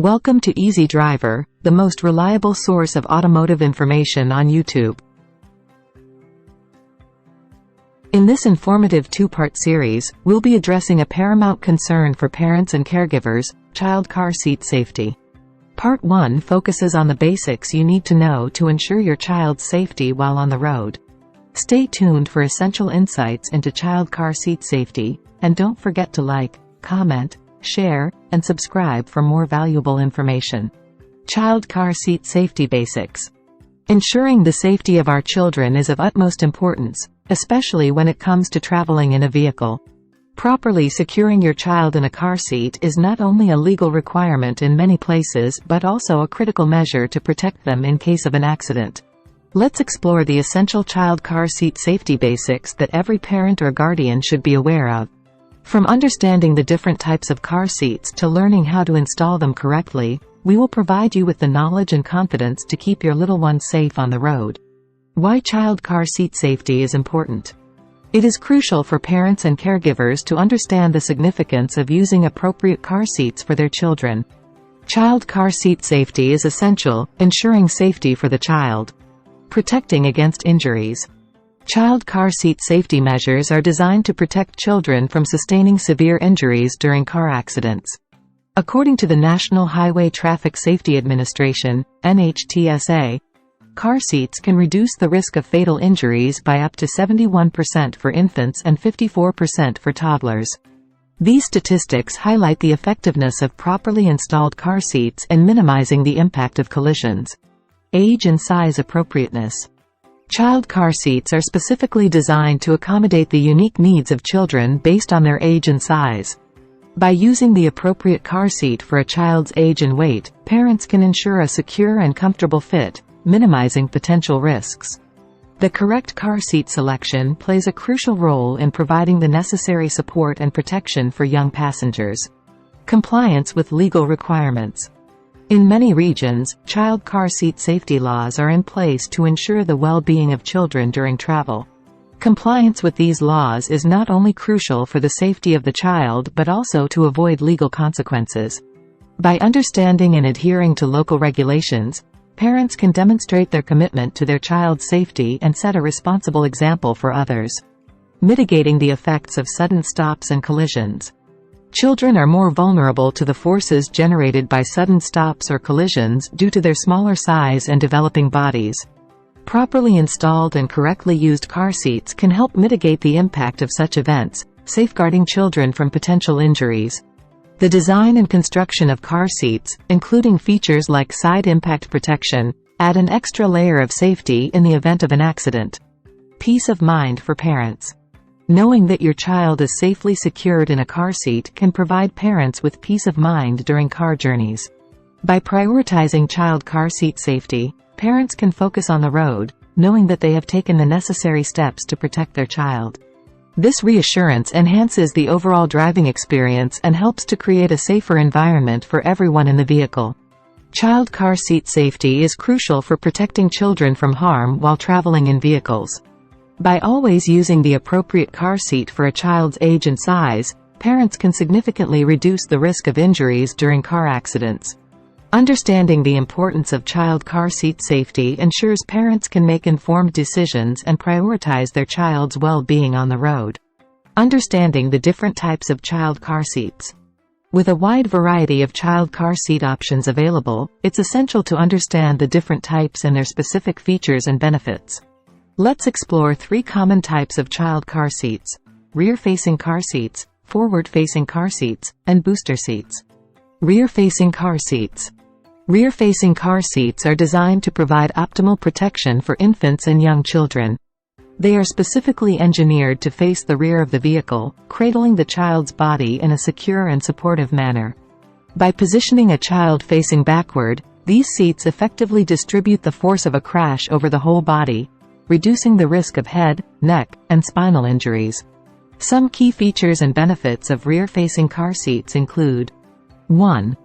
Welcome to Easy Driver, the most reliable source of automotive information on YouTube. In this informative two-part series, we'll be addressing a paramount concern for parents and caregivers: child car seat safety. Part 1 focuses on the basics you need to know to ensure your child's safety while on the road. Stay tuned for essential insights into child car seat safety, and don't forget to like, comment, share, and subscribe for more valuable information. Child car seat safety basics. Ensuring the safety of our children is of utmost importance, especially when it comes to traveling in a vehicle. Properly securing your child in a car seat is not only a legal requirement in many places but also a critical measure to protect them in case of an accident. Let's explore the essential child car seat safety basics that every parent or guardian should be aware of. From understanding the different types of car seats to learning how to install them correctly, we will provide you with the knowledge and confidence to keep your little one safe on the road. Why child car seat safety is important. It is crucial for parents and caregivers to understand the significance of using appropriate car seats for their children. Child car seat safety is essential, ensuring safety for the child. Protecting against injuries. Child car seat safety measures are designed to protect children from sustaining severe injuries during car accidents. According to the National Highway Traffic Safety Administration, NHTSA, car seats can reduce the risk of fatal injuries by up to 71% for infants and 54% for toddlers. These statistics highlight the effectiveness of properly installed car seats in minimizing the impact of collisions. Age and size appropriateness. Child car seats are specifically designed to accommodate the unique needs of children based on their age and size. By using the appropriate car seat for a child's age and weight, parents can ensure a secure and comfortable fit, minimizing potential risks. The correct car seat selection plays a crucial role in providing the necessary support and protection for young passengers. Compliance with legal requirements. In many regions, child car seat safety laws are in place to ensure the well-being of children during travel. Compliance with these laws is not only crucial for the safety of the child but also to avoid legal consequences. By understanding and adhering to local regulations, parents can demonstrate their commitment to their child's safety and set a responsible example for others. Mitigating the effects of sudden stops and collisions. Children are more vulnerable to the forces generated by sudden stops or collisions due to their smaller size and developing bodies. Properly installed and correctly used car seats can help mitigate the impact of such events, safeguarding children from potential injuries. The design and construction of car seats, including features like side impact protection, add an extra layer of safety in the event of an accident. Peace of mind for parents. Knowing that your child is safely secured in a car seat can provide parents with peace of mind during car journeys. By prioritizing child car seat safety, parents can focus on the road, knowing that they have taken the necessary steps to protect their child. This reassurance enhances the overall driving experience and helps to create a safer environment for everyone in the vehicle. Child car seat safety is crucial for protecting children from harm while traveling in vehicles. By always using the appropriate car seat for a child's age and size, parents can significantly reduce the risk of injuries during car accidents. Understanding the importance of child car seat safety ensures parents can make informed decisions and prioritize their child's well-being on the road. Understanding the different types of child car seats. With a wide variety of child car seat options available, it's essential to understand the different types and their specific features and benefits. Let's explore 3 common types of child car seats: rear-facing car seats, forward-facing car seats, and booster seats. Rear-facing car seats. Rear-facing car seats are designed to provide optimal protection for infants and young children. They are specifically engineered to face the rear of the vehicle, cradling the child's body in a secure and supportive manner. By positioning a child facing backward, these seats effectively distribute the force of a crash over the whole body, reducing the risk of head, neck, and spinal injuries. Some key features and benefits of rear-facing car seats include: 1.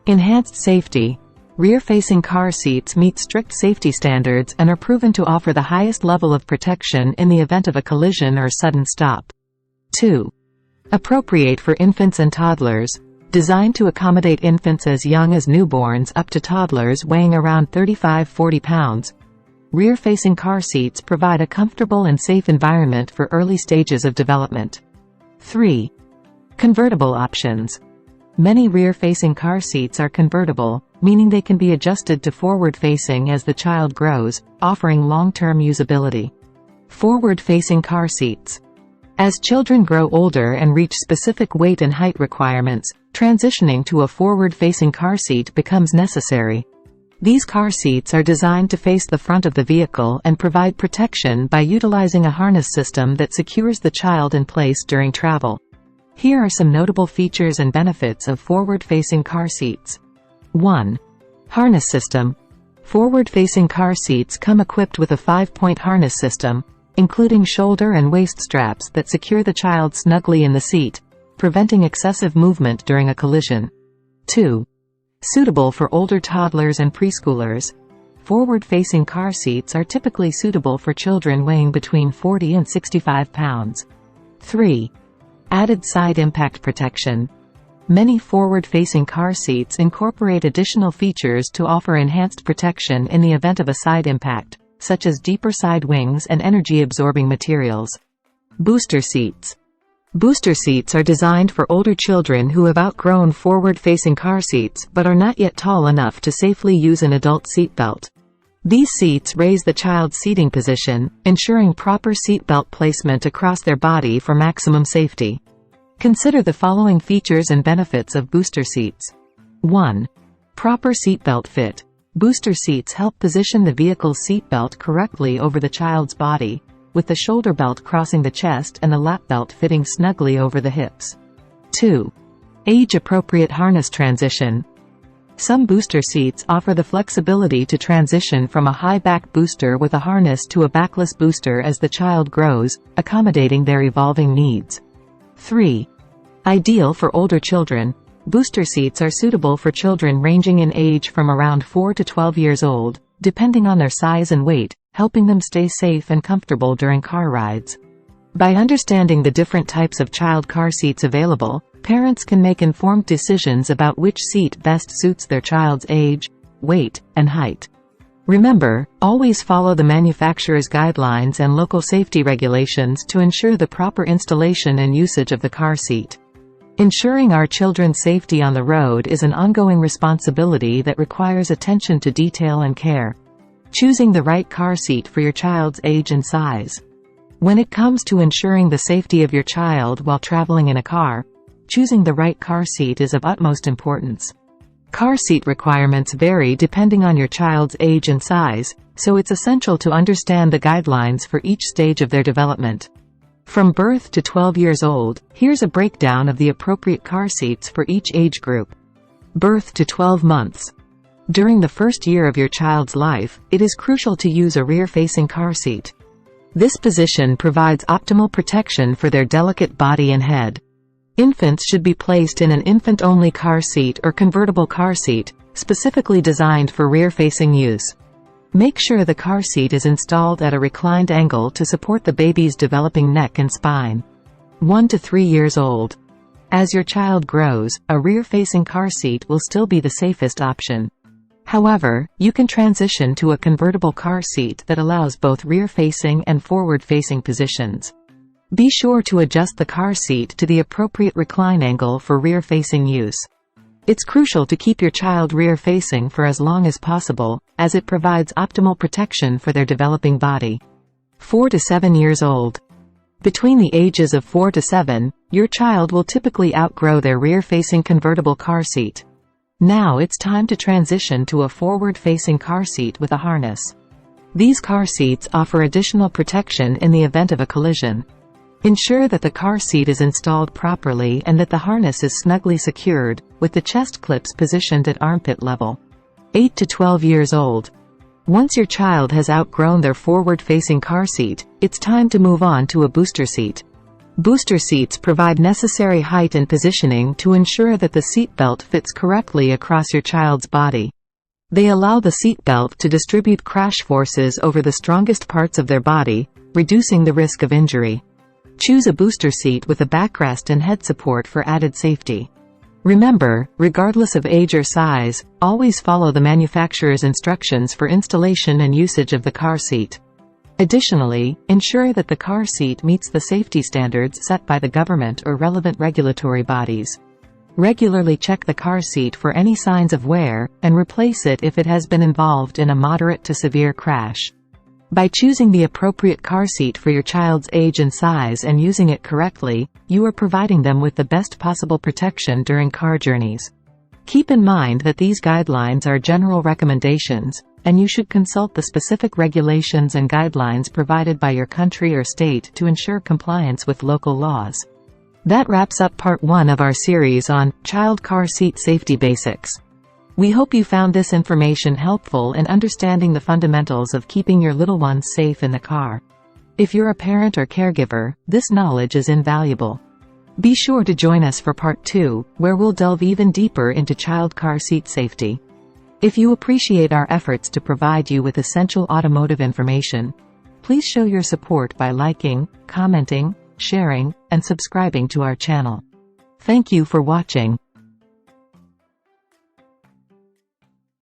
Enhanced safety. Rear-facing car seats meet strict safety standards and are proven to offer the highest level of protection in the event of a collision or sudden stop. 2. Appropriate for infants and toddlers. Designed to accommodate infants as young as newborns up to toddlers weighing around 35–40 pounds, rear-facing car seats provide a comfortable and safe environment for early stages of development. 3. Convertible options. Many rear-facing car seats are convertible, meaning they can be adjusted to forward-facing as the child grows, offering long-term usability. Forward-facing car seats. As children grow older and reach specific weight and height requirements, transitioning to a forward-facing car seat becomes necessary. These car seats are designed to face the front of the vehicle and provide protection by utilizing a harness system that secures the child in place during travel. Here are some notable features and benefits of forward-facing car seats. 1. Harness system. Forward-facing car seats come equipped with a 5-point harness system, including shoulder and waist straps that secure the child snugly in the seat, preventing excessive movement during a collision. 2. Suitable for older toddlers and preschoolers. Forward-facing car seats are typically suitable for children weighing between 40 and 65 pounds. 3. Added side impact protection. Many forward-facing car seats incorporate additional features to offer enhanced protection in the event of a side impact, such as deeper side wings and energy-absorbing materials. Booster seats. Booster seats are designed for older children who have outgrown forward-facing car seats but are not yet tall enough to safely use an adult seatbelt. These seats raise the child's seating position, ensuring proper seatbelt placement across their body for maximum safety. Consider the following features and benefits of booster seats. 1. Proper seatbelt fit. Booster seats help position the vehicle's seatbelt correctly over the child's body, with the shoulder belt crossing the chest and the lap belt fitting snugly over the hips. 2. Age-appropriate harness transition. Some booster seats offer the flexibility to transition from a high-back booster with a harness to a backless booster as the child grows, accommodating their evolving needs. 3. Ideal for older children. Booster seats are suitable for children ranging in age from around 4 to 12 years old, depending on their size and weight, helping them stay safe and comfortable during car rides. By understanding the different types of child car seats available, parents can make informed decisions about which seat best suits their child's age, weight, and height. Remember, always follow the manufacturer's guidelines and local safety regulations to ensure the proper installation and usage of the car seat. Ensuring our children's safety on the road is an ongoing responsibility that requires attention to detail and care. Choosing the right car seat for your child's age and size. When it comes to ensuring the safety of your child while traveling in a car, choosing the right car seat is of utmost importance. Car seat requirements vary depending on your child's age and size, so it's essential to understand the guidelines for each stage of their development. From birth to 12 years old, here's a breakdown of the appropriate car seats for each age group. Birth to 12 months. During the first year of your child's life, it is crucial to use a rear-facing car seat. This position provides optimal protection for their delicate body and head. Infants should be placed in an infant-only car seat or convertible car seat, specifically designed for rear-facing use. Make sure the car seat is installed at a reclined angle to support the baby's developing neck and spine. 1 to 3 years old. As your child grows, a rear-facing car seat will still be the safest option. However, you can transition to a convertible car seat that allows both rear-facing and forward-facing positions. Be sure to adjust the car seat to the appropriate recline angle for rear-facing use. It's crucial to keep your child rear-facing for as long as possible, as it provides optimal protection for their developing body. 4 to 7 years old. Between the ages of 4 to 7, your child will typically outgrow their rear-facing convertible car seat. Now it's time to transition to a forward-facing car seat with a harness. These car seats offer additional protection in the event of a collision. Ensure that the car seat is installed properly and that the harness is snugly secured, with the chest clips positioned at armpit level. 8 to 12 years old. Once your child has outgrown their forward-facing car seat, it's time to move on to a booster seat. Booster seats provide necessary height and positioning to ensure that the seatbelt fits correctly across your child's body. They allow the seatbelt to distribute crash forces over the strongest parts of their body, reducing the risk of injury. Choose a booster seat with a backrest and head support for added safety. Remember, regardless of age or size, always follow the manufacturer's instructions for installation and usage of the car seat. Additionally, ensure that the car seat meets the safety standards set by the government or relevant regulatory bodies. Regularly check the car seat for any signs of wear, and replace it if it has been involved in a moderate to severe crash. By choosing the appropriate car seat for your child's age and size and using it correctly, you are providing them with the best possible protection during car journeys. Keep in mind that these guidelines are general recommendations, and you should consult the specific regulations and guidelines provided by your country or state to ensure compliance with local laws. That wraps up part 1 of our series on child car seat safety basics. We hope you found this information helpful in understanding the fundamentals of keeping your little ones safe in the car. If you're a parent or caregiver, this knowledge is invaluable. Be sure to join us for part 2, where we'll delve even deeper into child car seat safety. If you appreciate our efforts to provide you with essential automotive information, please show your support by liking, commenting, sharing, and subscribing to our channel. Thank you for watching.